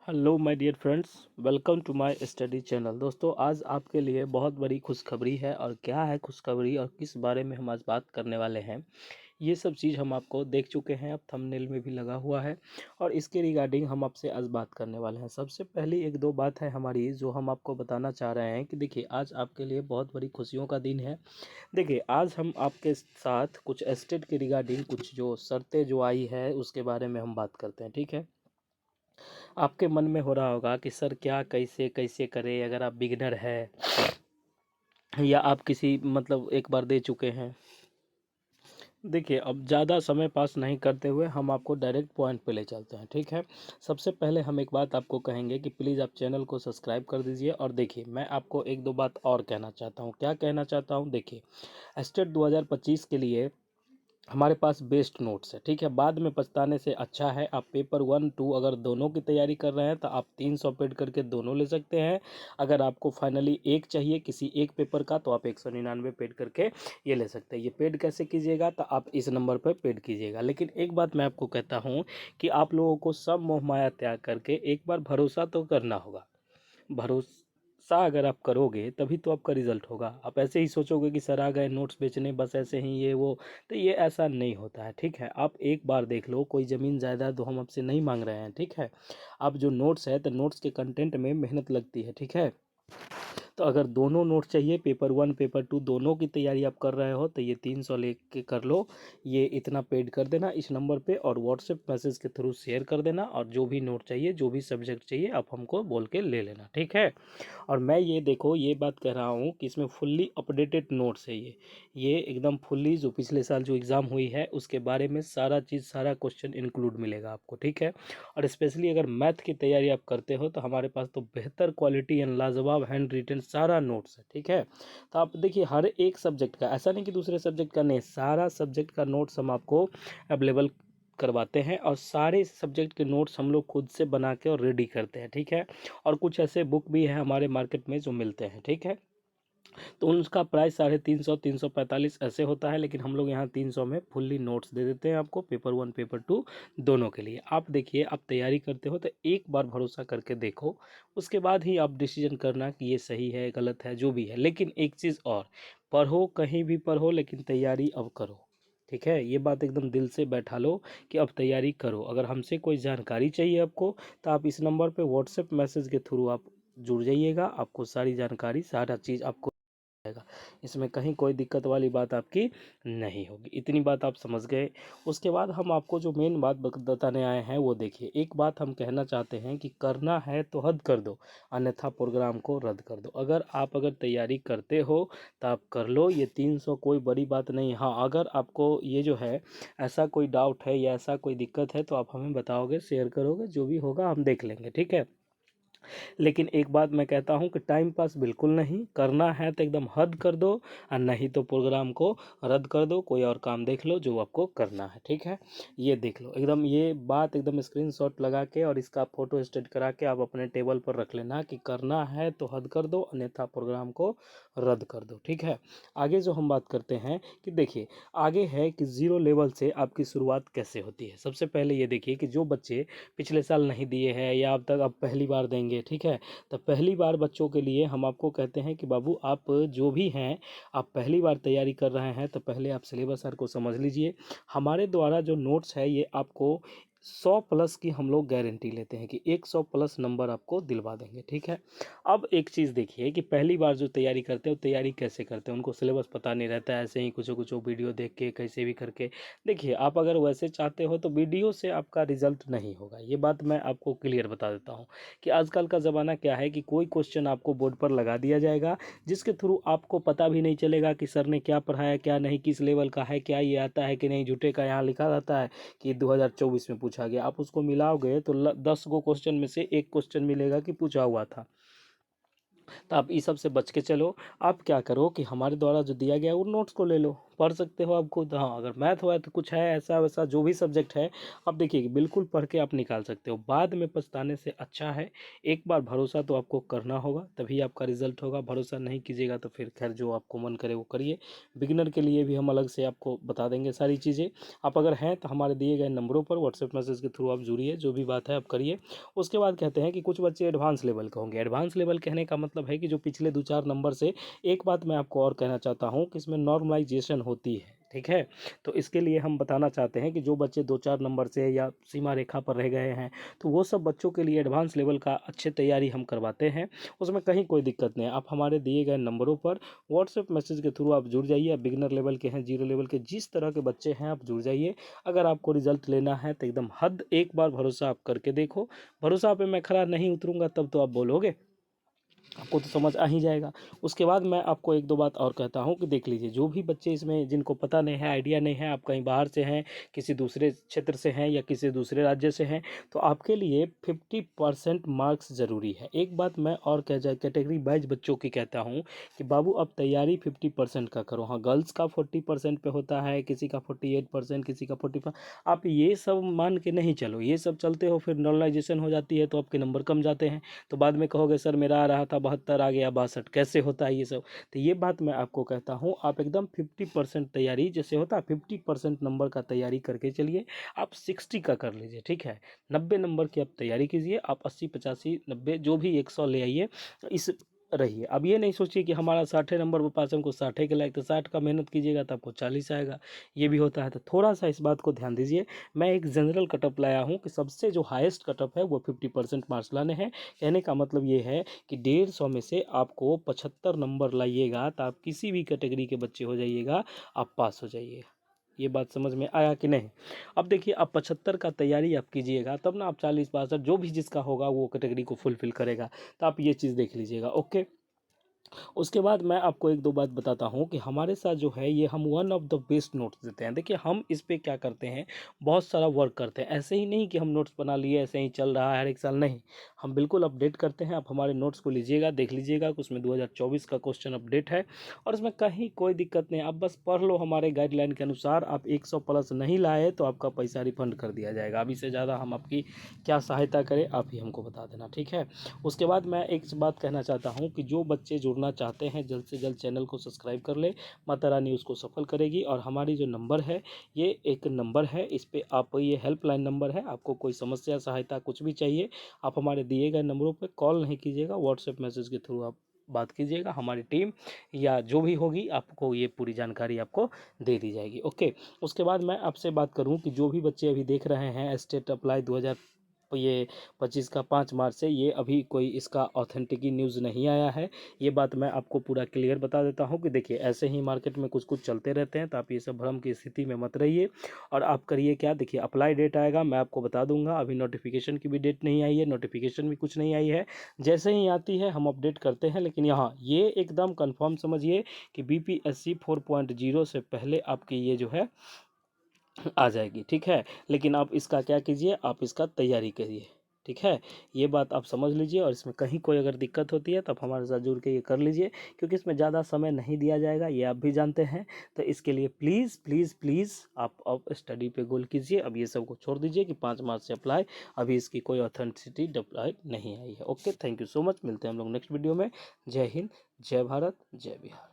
Hello my dear friends, welcome to my study channel. दोस्तों, आज आपके लिए बहुत बड़ी खुशखबरी है। और क्या है खुशखबरी और किस बारे में हम आज बात करने वाले हैं, ये सब चीज़ हम आपको देख चुके हैं, अब थंबनेल में भी लगा हुआ है। और इसके रिगार्डिंग हम आपसे आज बात करने वाले हैं। सबसे पहली एक दो बात है हमारी जो हम आपको बताना चाह रहे हैं कि देखिए, आज आपके लिए बहुत बड़ी खुशियों का दिन है। देखिए, आज हम आपके साथ कुछ एस्टेट के रिगार्डिंग कुछ जो शर्तें जो आई है उसके बारे में हम बात करते हैं, ठीक है। आपके मन में हो रहा होगा कि सर क्या कैसे कैसे करें, अगर आप बिगिनर है या आप किसी मतलब एक बार दे चुके हैं। देखिए, अब ज़्यादा समय पास नहीं करते हुए हम आपको डायरेक्ट पॉइंट पे ले चलते हैं, ठीक है। सबसे पहले हम एक बात आपको कहेंगे कि प्लीज़ आप चैनल को सब्सक्राइब कर दीजिए। और देखिए, मैं आपको एक दो बात और कहना चाहता हूँ। क्या कहना चाहता हूँ? देखिए, एस्टेट 2025 के लिए हमारे पास बेस्ट नोट्स है, ठीक है। बाद में पछताने से अच्छा है आप पेपर 1 2 अगर दोनों की तैयारी कर रहे हैं तो आप 300 पेड करके दोनों ले सकते हैं। अगर आपको फाइनली एक चाहिए किसी एक पेपर का तो आप 199 पेड करके ये ले सकते हैं। ये पेड कैसे कीजिएगा? तो आप इस नंबर पर पेड कीजिएगा। लेकिन एक बात मैं आपको कहता हूँ कि आप लोगों को सब मोह माया त्याग करके एक बार भरोसा तो करना होगा। भरोसा अगर आप करोगे तभी तो आपका रिजल्ट होगा। आप ऐसे ही सोचोगे कि सर आ गए नोट्स बेचने, बस ऐसे ही ये वो, तो ये ऐसा नहीं होता है, ठीक है। आप एक बार देख लो, कोई ज़मीन जायदाद तो हम आपसे नहीं मांग रहे हैं, ठीक है। आप जो नोट्स है तो नोट्स के कंटेंट में मेहनत लगती है, ठीक है। तो अगर दोनों नोट चाहिए, पेपर 1 पेपर 2 दोनों की तैयारी आप कर रहे हो तो ये 300 लेके कर लो। ये इतना पेड कर देना इस नंबर पे और व्हाट्सएप मैसेज के थ्रू शेयर कर देना। और जो भी नोट चाहिए, जो भी सब्जेक्ट चाहिए, आप हमको बोल के ले लेना, ठीक है। और मैं ये देखो ये बात कह रहा हूँ कि इसमें फुल्ली अपडेटेड नोट्स है। ये एकदम फुल्ली जो पिछले साल जो एग्ज़ाम हुई है उसके बारे में सारा चीज़, सारा क्वेश्चन इंक्लूड मिलेगा आपको, ठीक है। और स्पेशली अगर मैथ की तैयारी आप करते हो तो हमारे पास तो बेहतर क्वालिटी एंड लाजवाब हैंड रिटन सारा नोट्स है, ठीक है। तो आप देखिए, हर एक सब्जेक्ट का, ऐसा नहीं कि दूसरे सब्जेक्ट का नहीं, सारा सब्जेक्ट का नोट्स हम आपको अवेलेबल करवाते हैं। और सारे सब्जेक्ट के नोट्स हम लोग खुद से बना के और रेडी करते हैं, ठीक है। और कुछ ऐसे बुक भी है हमारे मार्केट में जो मिलते हैं, ठीक है। तो उनका प्राइस 350 345 ऐसे होता है। लेकिन हम लोग यहाँ 300 में फुल्ली नोट्स दे देते हैं आपको, पेपर 1 पेपर 2 दोनों के लिए। आप देखिए, आप तैयारी करते हो तो एक बार भरोसा करके देखो, उसके बाद ही आप डिसीजन करना कि ये सही है गलत है जो भी है। लेकिन एक चीज़ और, पढ़ो कहीं भी पढ़ो लेकिन तैयारी अब करो, ठीक है। ये बात एकदम दिल से बैठा लो कि अब तैयारी करो। अगर हमसे कोई जानकारी चाहिए आपको तो आप इस नंबर पे व्हाट्सएप मैसेज के थ्रू आप जुड़ जाइएगा। आपको सारी जानकारी, सारा चीज़ आपको जाएगा। इसमें कहीं कोई दिक्कत वाली बात आपकी नहीं होगी। इतनी बात आप समझ गए। उसके बाद हम आपको जो मेन बात बताने आए हैं वो देखिए, एक बात हम कहना चाहते हैं कि करना है तो हद कर दो, अन्यथा प्रोग्राम को रद्द कर दो। अगर तैयारी करते हो तो आप कर लो, ये 300 कोई बड़ी बात नहीं। हाँ, अगर आपको ये जो है ऐसा कोई डाउट है या ऐसा कोई दिक्कत है तो आप हमें बताओगे, शेयर करोगे, जो भी होगा हम देख लेंगे, ठीक है। लेकिन एक बात मैं कहता हूँ कि टाइम पास बिल्कुल नहीं करना है तो एकदम हद कर दो, और नहीं तो प्रोग्राम को रद्द कर दो, कोई और काम देख लो जो आपको करना है, ठीक है। ये देख लो एकदम, ये बात एकदम स्क्रीनशॉट लगा के और इसका फ़ोटो स्टेट करा के आप अपने टेबल पर रख लेना कि करना है तो हद कर दो, अन्यथा प्रोग्राम को रद्द कर दो, ठीक है। आगे जो हम बात करते हैं कि देखिए, आगे है कि ज़ीरो लेवल से आपकी शुरुआत कैसे होती है। सबसे पहले ये देखिए कि जो बच्चे पिछले साल नहीं दिए हैं या अब तक आप पहली बार देंगे, ठीक है। तो पहली बार बच्चों के लिए हम आपको कहते हैं कि बाबू, आप जो भी हैं, आप पहली बार तैयारी कर रहे हैं तो पहले आप सिलेबस सर को समझ लीजिए। हमारे द्वारा जो नोट्स है ये आपको 100 प्लस की हम लोग गारंटी लेते हैं कि 100 प्लस नंबर आपको दिलवा देंगे, ठीक है। अब एक चीज़ देखिए कि पहली बार जो तैयारी करते हैं वो तैयारी कैसे करते हैं, उनको सिलेबस पता नहीं रहता है, ऐसे ही कुछ कुछ वीडियो देख के कैसे भी करके। देखिए, आप अगर वैसे चाहते हो तो वीडियो से आपका रिजल्ट नहीं होगा। ये बात मैं आपको क्लियर बता देता हूँ कि आजकल का ज़माना क्या है कि कोई क्वेश्चन आपको बोर्ड पर लगा दिया जाएगा जिसके थ्रू आपको पता भी नहीं चलेगा कि सर ने क्या पढ़ाया क्या नहीं, किस लेवल का है, क्या ये आता है कि नहीं। झूठे का यहाँ लिखा रहता है कि 2024 में पूछा गया, आप उसको मिलाओगे तो 10 गो क्वेश्चन में से एक क्वेश्चन मिलेगा कि पूछा हुआ था। तो आप इस सब से बच के चलो। आप क्या करो कि हमारे द्वारा जो दिया गया वो नोट्स को ले लो, पढ़ सकते हो आप खुद। हाँ, अगर मैथ हुआ तो कुछ है ऐसा वैसा जो भी सब्जेक्ट है, आप देखिए बिल्कुल पढ़ के आप निकाल सकते हो। बाद में पछताने से अच्छा है एक बार भरोसा तो आपको करना होगा, तभी आपका रिजल्ट होगा। भरोसा नहीं कीजिएगा तो फिर खैर जो आपको मन करे वो करिए। बिगिनर के लिए भी हम अलग से आपको बता देंगे सारी चीज़ें। आप अगर हैं तो हमारे दिए गए नंबरों पर व्हाट्सएप मैसेज के थ्रू आप जुड़िए, जो भी बात है आप करिए। उसके बाद कहते हैं कि कुछ बच्चे एडवांस लेवल के होंगे। एडवांस लेवल कहने का मतलब है कि जो पिछले 2-4 नंबर से, एक बात मैं आपको और कहना चाहता हूँ कि इसमें नॉर्मलाइजेशन होती है, ठीक है। तो इसके लिए हम बताना चाहते हैं कि जो बच्चे 2-4 नंबर से या सीमा रेखा पर रह गए हैं, तो वो सब बच्चों के लिए एडवांस लेवल का अच्छे तैयारी हम करवाते हैं। उसमें कहीं कोई दिक्कत नहीं है। आप हमारे दिए गए नंबरों पर व्हाट्सएप मैसेज के थ्रू आप जुड़ जाइए। बिगिनर लेवल के हैं, जीरो लेवल के, जिस तरह के बच्चे हैं आप जुड़ जाइए। अगर आपको रिजल्ट लेना है तो एकदम हद एक बार भरोसा आप करके देखो। भरोसा पे मैं खरा नहीं उतरूंगा तब तो आप बोलोगे, आपको तो समझ आ ही जाएगा। उसके बाद मैं आपको एक दो बात और कहता हूँ कि देख लीजिए, जो भी बच्चे इसमें जिनको पता नहीं है, आइडिया नहीं है, आप कहीं बाहर से हैं, किसी दूसरे क्षेत्र से हैं या किसी दूसरे राज्य से हैं, तो आपके लिए 50% मार्क्स ज़रूरी है। एक बात मैं और कह जाए, कैटेगरी वाइज बच्चों की कहता हूँ कि बाबू अब तैयारी 50% का करो। हाँ, गर्ल्स का 40% पे होता है, किसी का 48%, किसी का 45। आप ये सब मान के नहीं चलो, ये सब चलते हो फिर नॉर्मलाइजेशन हो जाती है तो आपके नंबर कम जाते हैं। तो बाद में कहोगे सर मेरा आ रहा था 72 आ गया 62, कैसे होता है ये सब। तो ये बात मैं आपको कहता हूँ, आप एकदम 50% तैयारी, जैसे होता है 50% नंबर का तैयारी करके चलिए। आप 60 का कर लीजिए, ठीक है। 90 नंबर की आप तैयारी कीजिए। आप 80, 85, 90 जो भी 100 ले आइए, इस रहिए। अब ये नहीं सोचिए कि हमारा 60 नंबर पर पास, हमको 60 के लायक, तो 60 का मेहनत कीजिएगा तो आपको 40 आएगा, ये भी होता है। तो थोड़ा सा इस बात को ध्यान दीजिए। मैं एक जनरल कटअप लाया हूँ कि सबसे जो हाईएस्ट कटअप है वो 50% मार्क्स लाने हैं। कहने का मतलब ये है कि 150 में से आपको 75 नंबर लाइएगा तो आप किसी भी कैटेगरी के बच्चे हो जाइएगा, आप पास हो जाइएगा। ये बात समझ में आया कि नहीं। अब देखिए, आप 75 का तैयारी आप कीजिएगा तब ना आप 40, 62 जो भी जिसका होगा वो कैटेगरी को फुलफिल करेगा। तो आप ये चीज़ देख लीजिएगा, ओके। उसके बाद मैं आपको एक दो बात बताता हूँ कि हमारे साथ जो है ये हम one of the best notes देते हैं। देखिए हम इस पे क्या करते हैं, बहुत सारा वर्क करते हैं। ऐसे ही नहीं कि हम नोट्स बना लिए ऐसे ही चल रहा है हर एक साल, नहीं। हम बिल्कुल अपडेट करते हैं। आप हमारे नोट्स को लीजिएगा, देख लीजिएगा कि उसमें 2024 का क्वेश्चन अपडेट है और इसमें कहीं कोई दिक्कत नहीं। आप बस पढ़ लो हमारे गाइडलाइन के अनुसार। आप 100 प्लस नहीं लाए तो आपका पैसा रिफंड कर दिया जाएगा। अभी से ज़्यादा हम आपकी क्या सहायता करें, आप ही हमको बता देना, ठीक है। उसके बाद मैं एक बात कहना चाहता हूँ कि जो बच्चे जुड़ना चाहते हैं जल्द से जल्द चैनल को सब्सक्राइब कर ले। माता रानी उसको सफल करेगी। और हमारी जो नंबर है, ये एक नंबर है, इस पे आप, ये हेल्पलाइन नंबर है। आपको कोई समस्या सहायता कुछ भी चाहिए, आप हमारे दिए गए नंबरों पे कॉल नहीं कीजिएगा, व्हाट्सएप मैसेज के थ्रू आप बात कीजिएगा। हमारी टीम या जो भी होगी आपको ये पूरी जानकारी आपको दे दी जाएगी, ओके। उसके बाद मैं आपसे बात करूं कि जो भी बच्चे अभी देख रहे हैं स्टेट अप्लाई 2000 ये 25 का 5 मार्च से, ये अभी कोई इसका ऑथेंटिक न्यूज़ नहीं आया है। ये बात मैं आपको पूरा क्लियर बता देता हूँ कि देखिए ऐसे ही मार्केट में कुछ कुछ चलते रहते हैं, तो आप ये सब भ्रम की स्थिति में मत रहिए। और आप करिए क्या, देखिए अप्लाई डेट आएगा मैं आपको बता दूंगा। अभी नोटिफिकेशन की भी डेट नहीं आई है, नोटिफिकेशन भी कुछ नहीं आई है। जैसे ही आती है हम अपडेट करते हैं। लेकिन यहाँ ये एकदम कन्फर्म समझिए कि BPSC 4.0 से पहले आपकी ये जो है आ जाएगी, ठीक है। लेकिन आप इसका क्या कीजिए, आप इसका तैयारी करिए, ठीक है। ये बात आप समझ लीजिए। और इसमें कहीं कोई अगर दिक्कत होती है तो आप हमारे साथ जुड़ के ये कर लीजिए, क्योंकि इसमें ज़्यादा समय नहीं दिया जाएगा, ये आप भी जानते हैं। तो इसके लिए प्लीज़ प्लीज़ प्लीज़ आप अब स्टडी पे गोल कीजिए। अब ये सब को छोड़ दीजिए कि 5 मार्च से अप्लाई, अभी इसकी कोई ऑथेंटिसिटी अप्लाई नहीं आई है, okay. Thank you so much. मिलते हैं हम लोग नेक्स्ट वीडियो में। जय हिंद, जय भारत, जय बिहार।